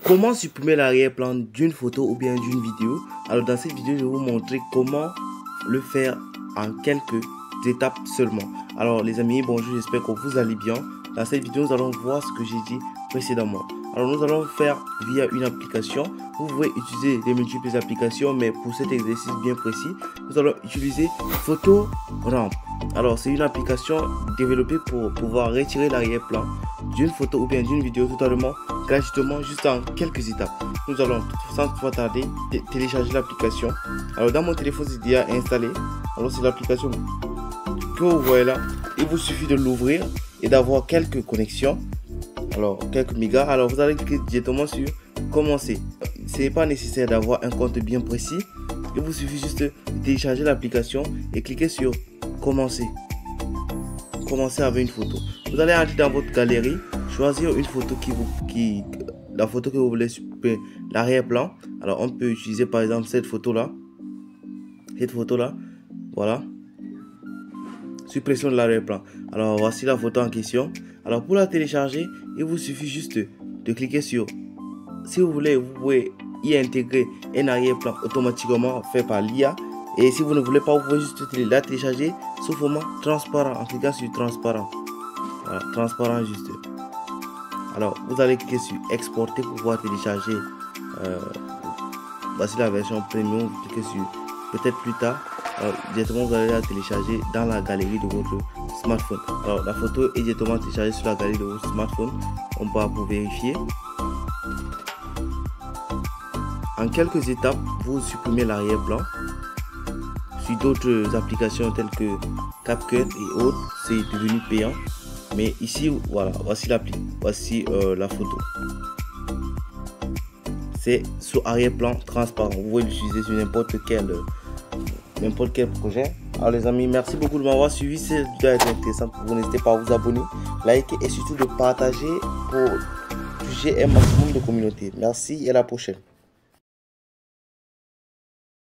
Comment supprimer l'arrière-plan d'une photo ou bien d'une vidéo? Alors dans cette vidéo, je vais vous montrer comment le faire en quelques étapes seulement. Alors les amis, bonjour, j'espère que vous allez bien. Dans cette vidéo, nous allons voir ce que j'ai dit précédemment. Alors nous allons faire via une application. Vous pouvez utiliser des multiples applications, mais pour cet exercice bien précis, nous allons utiliser Photoramp. Alors c'est une application développée pour pouvoir retirer l'arrière-plan d'une photo ou bien d'une vidéo totalement gratuitement, juste en quelques étapes. Nous allons sans trop tarder télécharger l'application. Alors dans mon téléphone, c'est déjà installé. Alors c'est l'application que vous voyez là. Il vous suffit de l'ouvrir et d'avoir quelques connexions. Alors quelques mégas. Alors vous allez cliquer directement sur commencer. Ce n'est pas nécessaire d'avoir un compte bien précis. Il vous suffit juste de télécharger l'application et cliquer sur commencer. Commencer avec une photo. Vous allez entrer dans votre galerie, choisir une photo la photo que vous voulez supprimer l'arrière-plan. Alors on peut utiliser par exemple cette photo là, voilà, suppression de l'arrière-plan. Alors voici la photo en question. Alors pour la télécharger, il vous suffit juste de cliquer sur, si vous voulez, vous pouvez y intégrer un arrière-plan automatiquement fait par l'IA. Et si vous ne voulez pas, vous pouvez juste la télécharger sous format transparent en cliquant sur transparent. Voilà, transparent juste. Alors vous allez cliquer sur exporter pour pouvoir télécharger. Voici la version premium. Vous cliquez sur peut-être plus tard. Alors, directement vous allez la télécharger dans la galerie de votre smartphone. Alors la photo est directement téléchargée sur la galerie de votre smartphone. On peut pour vérifier. En quelques étapes, vous supprimez l'arrière-plan. Sur d'autres applications telles que CapCut et autres, c'est devenu payant. Mais ici, voilà, voici l'appli, voici la photo. C'est sur arrière-plan transparent. Vous pouvez l'utiliser sur n'importe quel projet. Alors les amis, merci beaucoup de m'avoir suivi. Si cette vidéo a été intéressante pour vous, n'hésitez pas à vous abonner, liker et surtout de partager pour toucher un maximum de communauté. Merci et à la prochaine.